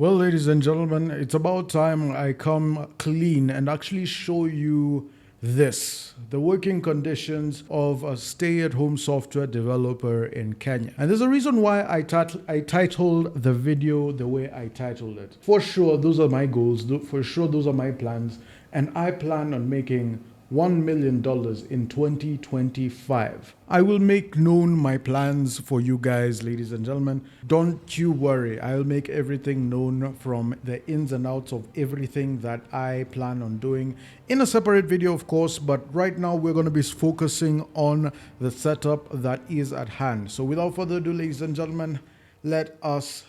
Well, ladies and gentlemen, it's about time I come clean and actually show you the working conditions of a stay at home software developer in Kenya. And there's a reason why I titled the video the way I titled it. For sure, those are my goals. For sure, those are my plans. And I plan on making $1 million in 2025. I will make known my plans for you guys, ladies and gentlemen. Don't you worry. I'll make everything known from the ins and outs of everything that I plan on doing in a separate video, of course. But right now, we're going to be focusing on the setup that is at hand. So without further ado, ladies and gentlemen, let us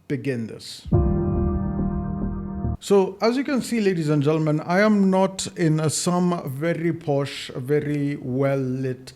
begin this. So as you can see, ladies and gentlemen, I am not in some very posh, very well lit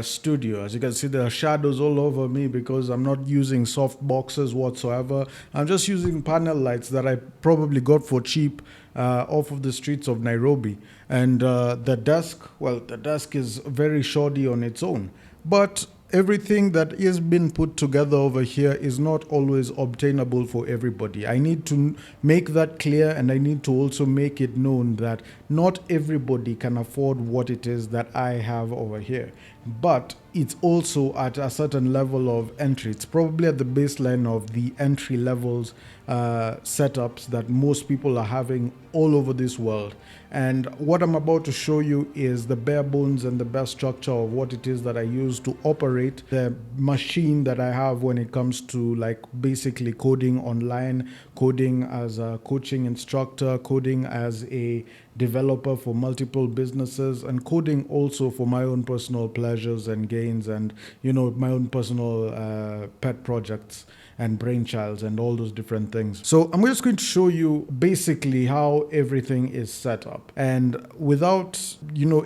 studio. As you can see, there are shadows all over me because I'm not using soft boxes whatsoever. I'm just using panel lights that I probably got for cheap off of the streets of Nairobi. And the desk is very shoddy on its own. But everything that is being put together over here is not always obtainable for everybody. I need to make that clear, and I need to also make it known that not everybody can afford what it is that I have over here. But it's also at a certain level of entry. It's probably at the baseline of the entry levels setups that most people are having all over this world. And what I'm about to show you is the bare bones and the best structure of what it is that I use to operate the machine that I have when it comes to like basically coding online, coding as a coaching instructor, coding as a developer for multiple businesses, and coding also for my own personal pleasures and gains and, my own personal pet projects and brainchilds and all those different things. So I'm just going to show you basically how everything is set up, and without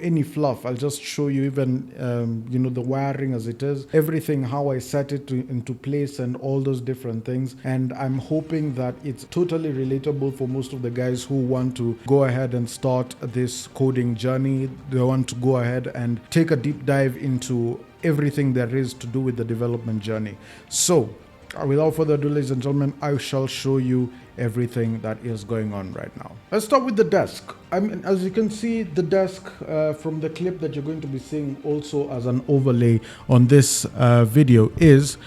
any fluff, I'll just show you even the wiring as it is, everything, how I set it into place and all those different things. And I'm hoping that it's totally relatable for most of the guys who want to go ahead and start this coding journey. They want to go ahead and take a deep dive into everything there is to do with the development journey. So without further ado, ladies and gentlemen, I shall show you everything that is going on right now. Let's start with the desk. As you can see, the desk from the clip that you're going to be seeing also as an overlay on this video is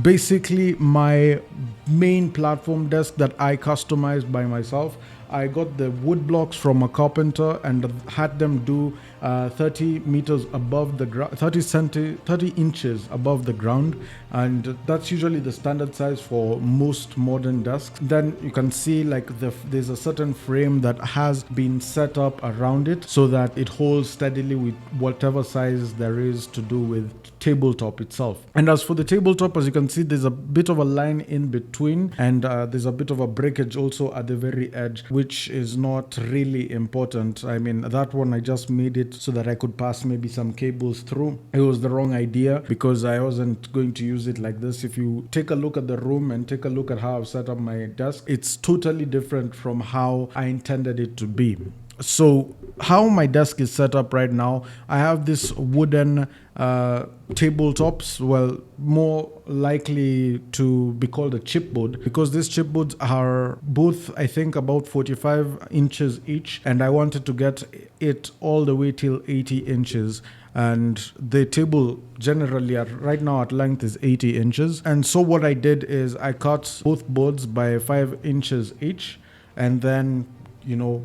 basically my main platform desk that I customized by myself. I got the wood blocks from a carpenter and had them do 30 meters above the ground, 30 inches above the ground, and that's usually the standard size for most modern desks. Then you can see like there's a certain frame that has been set up around it so that it holds steadily with whatever size there is to do with tabletop itself. And as for the tabletop, as you can see, there's a bit of a line in between, and there's a bit of a breakage also at the very edge, which is not really important. I mean, that one I just made it so that I could pass maybe some cables through. It was the wrong idea because I wasn't going to use it like this. If you take a look at the room and take a look at how I've set up my desk, it's totally different from how I intended it to be. So how my desk is set up right now, I have this wooden tabletops, well, more likely to be called a chipboard, because these chipboards are both, I think, about 45 inches each, and I wanted to get it all the way till 80 inches. And the table generally right now at length is 80 inches. And so what I did is I cut both boards by 5 inches each, and then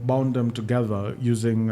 bound them together using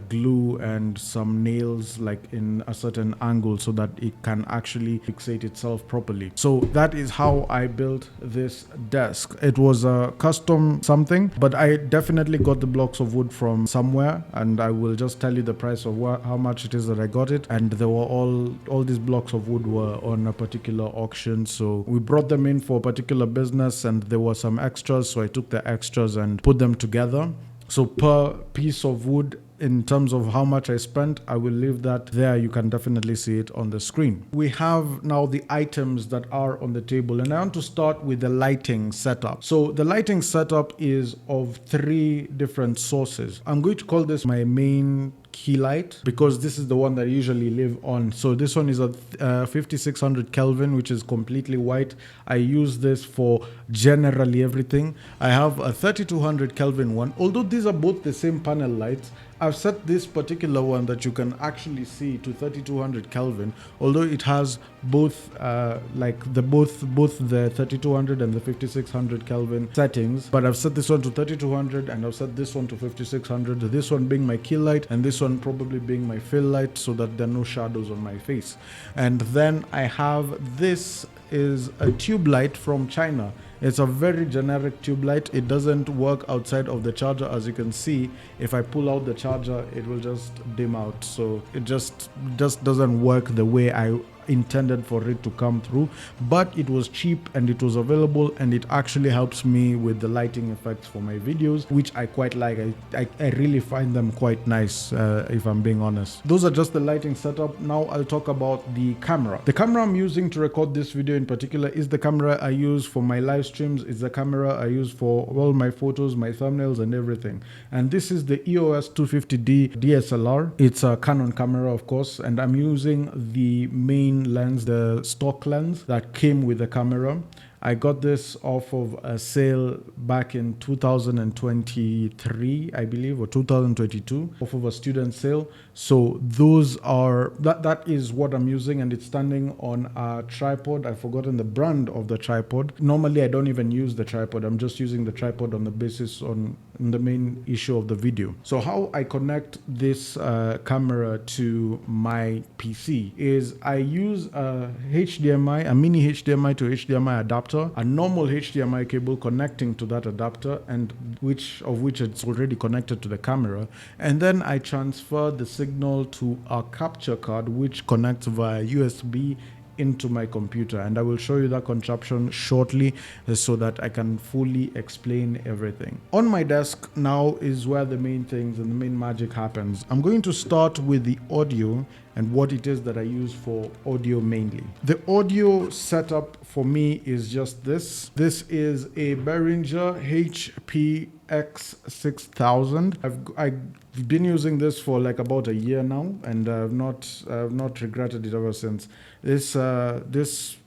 glue and some nails like in a certain angle so that it can actually fixate itself properly. So that is how I built this desk. It was a custom something, but I definitely got the blocks of wood from somewhere, and I will just tell you the price of how much it is that I got it. And they were all these blocks of wood were on a particular auction, so we brought them in for a particular business, and there were some extras, so I took the extras and put them together. So per piece of wood, in terms of how much I spent, I will leave that there. You can definitely see it on the screen. We have now the items that are on the table, and I want to start with the lighting setup. So the lighting setup is of 3 different sources. I'm going to call this my main key light because this is the one that I usually live on. So this one is a 5600 Kelvin, which is completely white. I use this for generally everything. I have a 3200 Kelvin one. Although these are both the same panel lights, I've set this particular one that you can actually see to 3200 Kelvin, although it has both both the 3200 and the 5600 Kelvin settings, but I've set this one to 3200 and I've set this one to 5600, this one being my key light and this one probably being my fill light, so that there are no shadows on my face. And then I have this is a tube light from China. It's a very generic tube light. It doesn't work outside of the charger. As you can see, if I pull out the charger, it will just dim out. So it just doesn't work the way I intended for it to come through, but it was cheap and it was available, and it actually helps me with the lighting effects for my videos, which I quite like. I really find them quite nice, if I'm being honest. Those are just the lighting setup. Now I'll talk about the camera. The camera I'm using to record this video in particular is the camera I use for my live streams. It's the camera I use for all my photos, my thumbnails and everything. And this is the EOS 250D DSLR. It's a Canon camera, of course, and I'm using the main lens, the stock lens that came with the camera. I got this off of a sale back in 2023, I believe, or 2022, off of a student sale. So those are, that is what I'm using, and it's standing on a tripod. I've forgotten the brand of the tripod. Normally, I don't even use the tripod. I'm just using the tripod on the basis on the main issue of the video. So how I connect this camera to my PC is I use a HDMI, a mini HDMI to HDMI adapter, a normal HDMI cable connecting to that adapter, and which it's already connected to the camera, and then I transfer the signal to a capture card which connects via USB into my computer, and I will show you that contraption shortly so that I can fully explain everything. On my desk now is where the main things and the main magic happens. I'm going to start with the audio and what it is that I use for audio mainly. The audio setup for me is just this. This is a Behringer HP X6000. I've been using this for like about a year now, and I've not regretted it ever since. This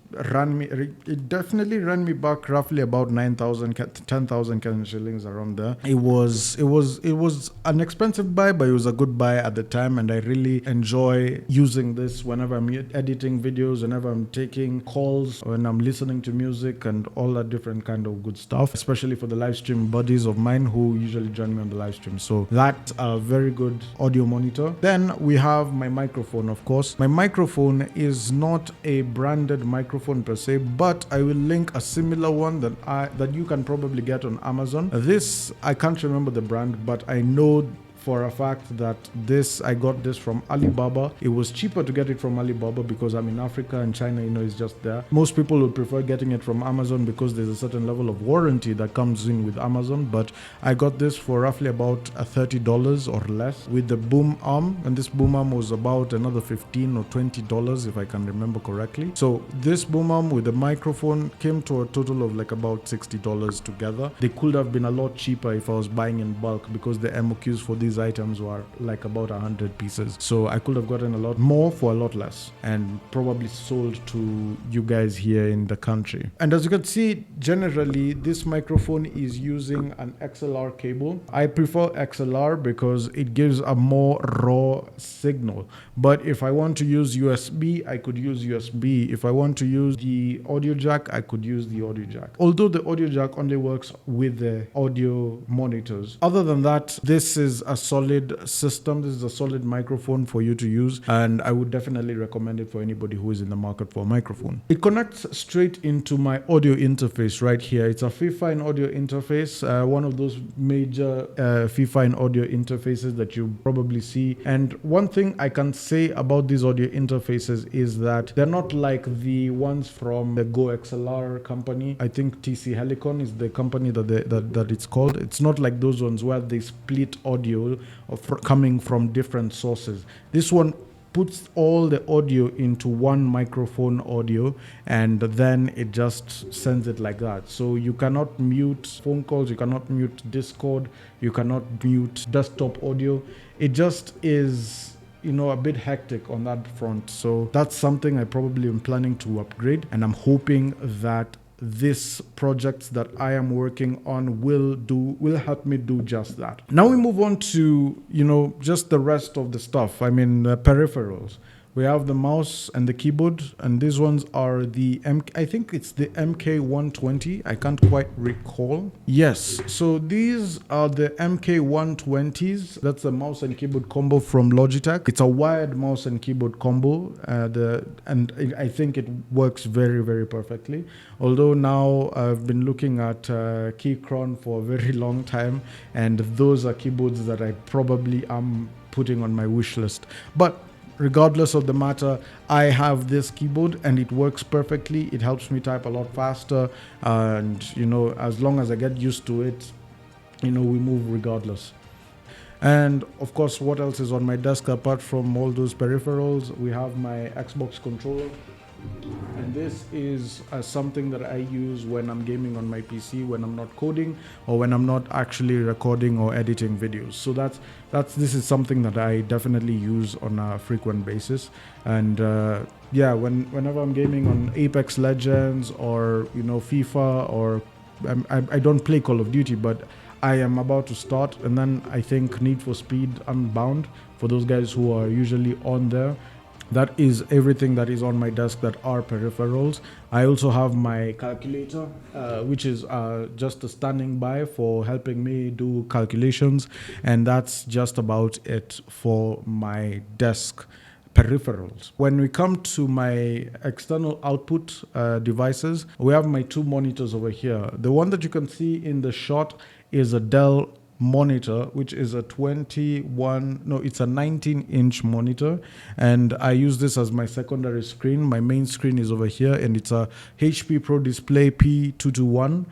it definitely ran me back roughly about 9,000, 10,000 Kenyan shillings, around there. It was an expensive buy, but it was a good buy at the time, and I really enjoy using this whenever I'm editing videos, whenever I'm taking calls, when I'm listening to music and all that different kind of good stuff, especially for the live stream buddies of mine who usually join me on the live stream. So that's a very good audio monitor. Then we have my microphone, of course. My microphone is not a branded microphone per se, but I will link a similar one that you can probably get on Amazon. This, I can't remember the brand, but I know for a fact that I got this from Alibaba. It was cheaper to get it from Alibaba because I'm in Africa and China, is just there. Most people would prefer getting it from Amazon because there's a certain level of warranty that comes in with Amazon, but I got this for roughly about $30 or less with the boom arm, and this boom arm was about another $15 or $20 if I can remember correctly. So this boom arm with the microphone came to a total of like about $60 together. They could have been a lot cheaper if I was buying in bulk because the MOQs for these items were like about 100 pieces, so I could have gotten a lot more for a lot less and probably sold to you guys here in the country. And as you can see, generally this microphone is using an XLR cable. I prefer XLR because it gives a more raw signal, but if I want to use USB, I could use USB. If I want to use the audio jack, I could use the audio jack, although the audio jack only works with the audio monitors. Other than that, this is a solid system. This is a solid microphone for you to use, and I would definitely recommend it for anybody who is in the market for a microphone. It connects straight into my audio interface right here. It's a Fifine audio interface, one of those major Fifine audio interfaces that you probably see. And one thing I can say about these audio interfaces is that they're not like the ones from the Go XLR company. I think TC Helicon is the company that it's called. It's not like those ones where they split audio coming from different sources. This one puts all the audio into one microphone audio, and then it just sends it like that. So you cannot mute phone calls, you cannot mute Discord, you cannot mute desktop audio. It just is, a bit hectic on that front. So that's something I probably am planning to upgrade, and I'm hoping that this project that I am working on will help me do just that. Now we move on to, just the rest of the stuff. Peripherals. We have the mouse and the keyboard, and these ones are I think it's the MK120. I can't quite recall. Yes, so these are the MK120s. That's the mouse and keyboard combo from Logitech. It's a wired mouse and keyboard combo, and I think it works very, very perfectly. Although now I've been looking at Keychron for a very long time, and those are keyboards that I probably am putting on my wish list. But regardless of the matter, I have this keyboard and it works perfectly. It helps me type a lot faster, and as long as I get used to it, we move regardless. And of course, what else is on my desk apart from all those peripherals? We have my Xbox controller, and this is something that I use when I'm gaming on my PC, when I'm not coding, or when I'm not actually recording or editing videos. So this is something that I definitely use on a frequent basis. And whenever I'm gaming on Apex Legends or FIFA, or I don't play Call of Duty, but I am about to start, and then I think Need for Speed Unbound, for those guys who are usually on there. That is everything that is on my desk that are peripherals. I also have my calculator, which is just a standing by for helping me do calculations. And that's just about it for my desk peripherals. When we come to my external output devices, we have my two monitors over here. The one that you can see in the shot is a Dell monitor, which is a 19-inch monitor, and I use this as my secondary screen. My main screen is over here, and it's a HP Pro Display P221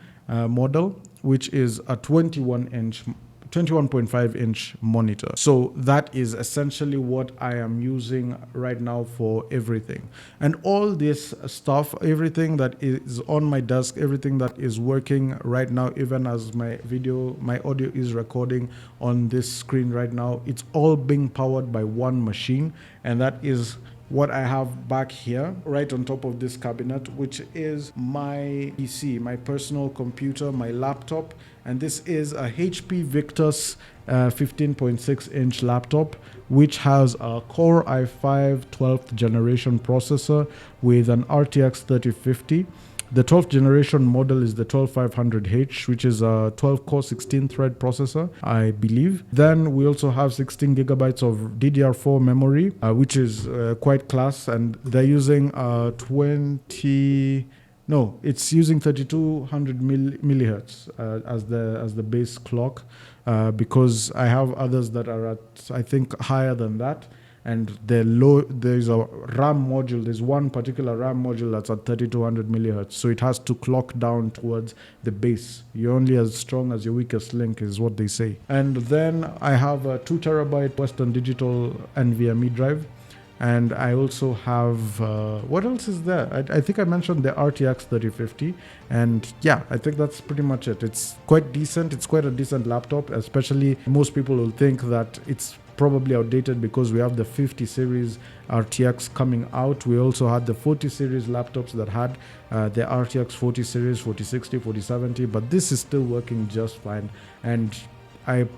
model, which is a 21.5-inch monitor. So that is essentially what I am using right now for everything. And all this stuff, everything that is on my desk, everything that is working right now, even as my audio is recording on this screen right now, it's all being powered by one machine, and that is what I have back here, right on top of this cabinet, which is my PC, my personal computer, my laptop. And this is a HP Victus 15.6-inch laptop, which has a Core i5 12th generation processor with an RTX 3050. The 12th generation model is the 12500H, which is a 12-core 16-thread processor, I believe. Then we also have 16 gigabytes of DDR4 memory, which is quite class, and they're using it's using 3200 millihertz as the base clock, because I have others that are at, I think, higher than that. And there's a RAM module. There's one particular RAM module that's at 3200 millihertz. So it has to clock down towards the base. You're only as strong as your weakest link, is what they say. And then I have a 2 terabyte Western Digital NVMe drive. And I also have, what else is there? I think I mentioned the RTX 3050. And yeah, I think that's pretty much it. It's quite decent. It's quite a decent laptop, especially most people will think that it's probably outdated because we have the 50 series RTX coming out. We also had the 40 series laptops that had the RTX 40 series, 4060, 4070, but this is still working just fine. And I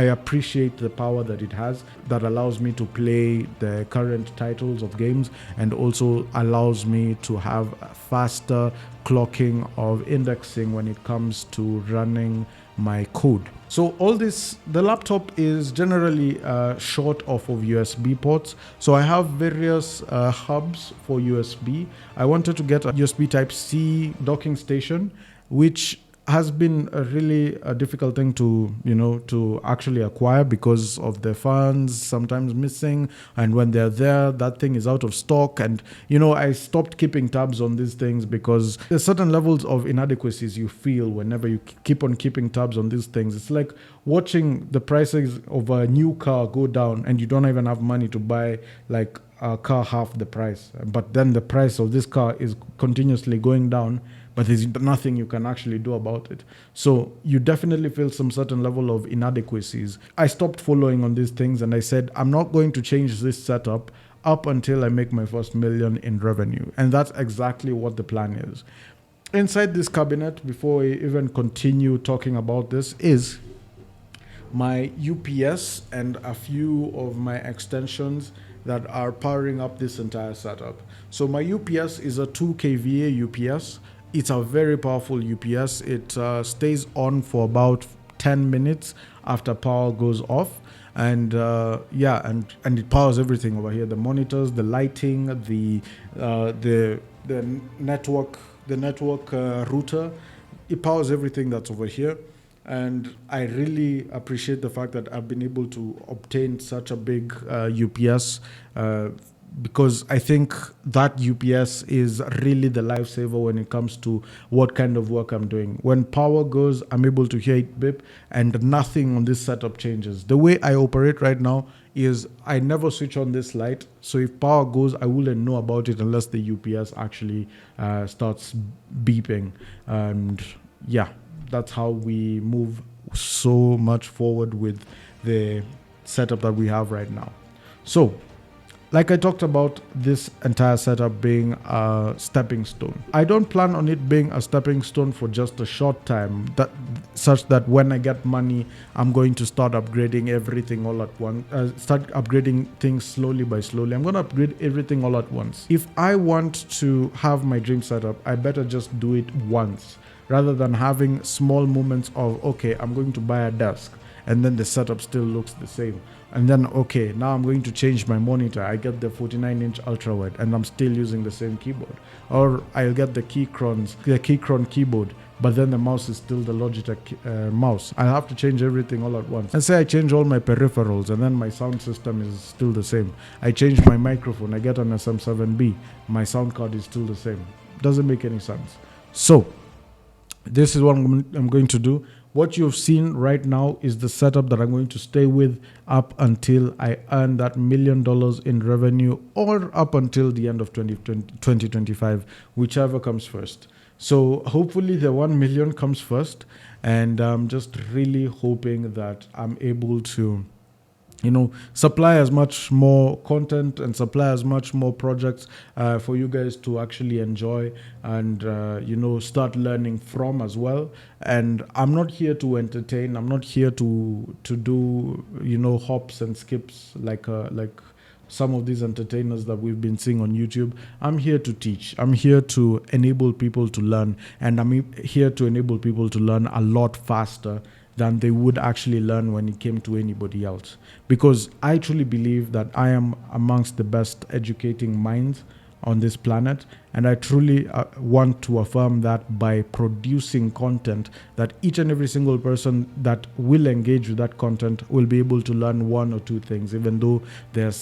appreciate the power that it has, that allows me to play the current titles of games, and also allows me to have faster clocking of indexing when it comes to running my code. So all this, the laptop is generally short off of USB ports. So I have various hubs for USB. I wanted to get a USB Type-C docking station, which has been a really difficult thing to actually acquire because of the fans sometimes missing, and when they're there, that thing is out of stock. And I stopped keeping tabs on these things because there's certain levels of inadequacies you feel whenever you keep on keeping tabs on these things. It's like watching the prices of a new car go down and you don't even have money to buy like a car half the price, but then the price of this car is continuously going down, but there's nothing you can actually do about it. So you definitely feel some certain level of inadequacies. I stopped following on these things and I said, I'm not going to change this setup up until I make my first million in revenue. And that's exactly what the plan is. Inside this cabinet, before we even continue talking about this, is my UPS and a few of my extensions that are powering up this entire setup. So my UPS is a 2 kVA UPS. It's a very powerful UPS. It stays on for about 10 minutes after power goes off. And and it powers everything over here: the monitors, the lighting, the network router. It powers everything that's over here. And I really appreciate the fact that I've been able to obtain such a big UPS, because I think that UPS is really the lifesaver when it comes to what kind of work I'm doing. When power goes, I'm able to hear it beep, and nothing on this setup changes. The way I operate right now is I never switch on this light. So if power goes, I wouldn't know about it unless the UPS actually starts beeping. And yeah, that's how we move so much forward with the setup that we have right now. So, like I talked about, this entire setup being a stepping stone. I don't plan on it being a stepping stone for just a short time, such that when I get money, I'm going to start upgrading everything all at once. Start upgrading things slowly by slowly. I'm going to upgrade everything all at once. If I want to have my dream setup, I better just do it once, rather than having small moments of, okay, I'm going to buy a desk, and then the setup still looks the same. And then, okay, now I'm going to change my monitor. I get the 49-inch ultra wide, and I'm still using the same keyboard. Or I'll get the Keychron keyboard, but then the mouse is still the Logitech mouse. I'll have to change everything all at once. And say I change all my peripherals, and then my sound system is still the same. I change my microphone. I get an SM7B. My sound card is still the same. Doesn't make any sense. So this is what I'm going to do. What you've seen right now is the setup that I'm going to stay with up until I earn that $1 million in revenue, or up until the end of 2025, whichever comes first. So hopefully the 1 million comes first, and I'm just really hoping that I'm able to supply as much more content and supply as much more projects for you guys to actually enjoy and, start learning from as well. And I'm not here to entertain. I'm not here to do, hops and skips like some of these entertainers that we've been seeing on YouTube. I'm here to teach. I'm here to enable people to learn. And I'm here to enable people to learn a lot faster than they would actually learn when it came to anybody else. Because I truly believe that I am amongst the best educating minds on this planet, and I truly want to affirm that by producing content that each and every single person that will engage with that content will be able to learn one or two things, even though they're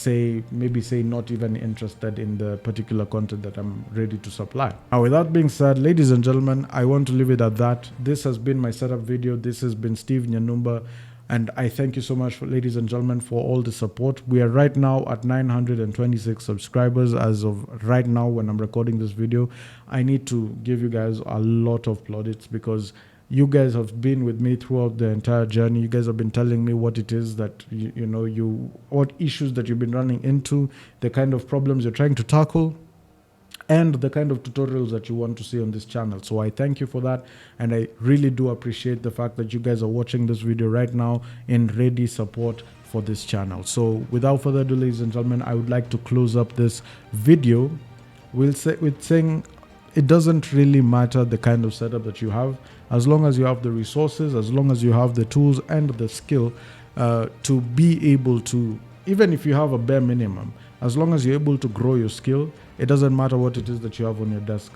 maybe not even interested in the particular content that I'm ready to supply. Now, with that being said, ladies and gentlemen, I want to leave it at that. This has been my setup video. This has been Steve Nyanumba. And I thank you so much, ladies and gentlemen, for all the support. We are right now at 926 subscribers as of right now when I'm recording this video. I need to give you guys a lot of plaudits, because you guys have been with me throughout the entire journey. You guys have been telling me what it is that, what issues that you've been running into, the kind of problems you're trying to tackle, and the kind of tutorials that you want to see on this channel. So I thank you for that, and I really do appreciate the fact that you guys are watching this video right now in ready support for this channel. So without further ado, ladies and gentlemen, I would like to close up this video with saying it doesn't really matter the kind of setup that you have, as long as you have the resources, as long as you have the tools and the skill to be able to, even if you have a bare minimum, as long as you're able to grow your skill, it doesn't matter what it is that you have on your desk.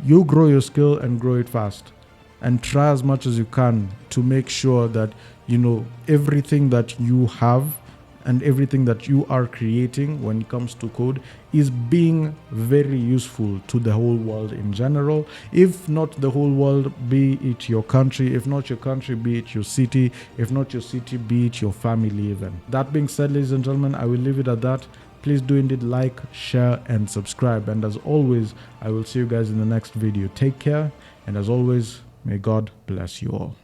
You grow your skill and grow it fast, and try as much as you can to make sure that everything that you have and everything that you are creating when it comes to code is being very useful to the whole world in general. If not the whole world, be it your country. If not your country, be it your city. If not your city, be it your family even. That being said, ladies and gentlemen, I will leave it at that. please do indeed like, share, and subscribe. And as always, I will see you guys in the next video. Take care, and as always, may God bless you all.